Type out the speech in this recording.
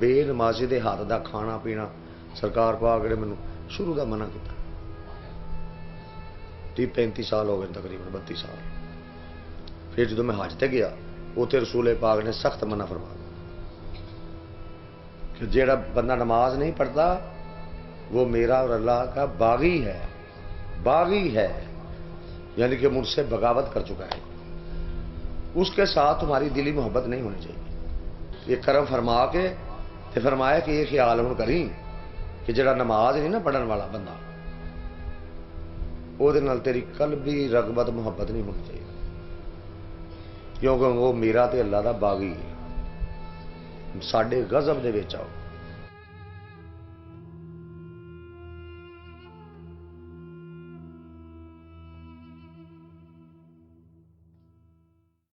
بے نمازی دے ہاتھ دا کھانا پینا سرکار پاک نے مینوں شروع دا منع کیتا 30-35 سال ہو گئے تقریباً 32 سال پھر جدوں میں حج تے گیا اتنے رسول پاک نے سخت منع فرمایا کہ جیڑا بندہ نماز نہیں پڑھتا وہ میرا اور اللہ کا باغی ہے یعنی کہ مجھ سے بغاوت کر چکا ہے اس کے ساتھ تمہاری دلی محبت نہیں ہونی چاہیے یہ کرم فرما کے تے فرمایا کہ یہ خیال ہوں کریں کہ جڑا نماز نہیں نا پڑھن والا بندہ وہ تیری قلبی رغبت محبت نہیں ہونی چاہیے کیونکہ وہ میرا تے اللہ دا باغی ہے ساڈے غضب دے وچ آؤ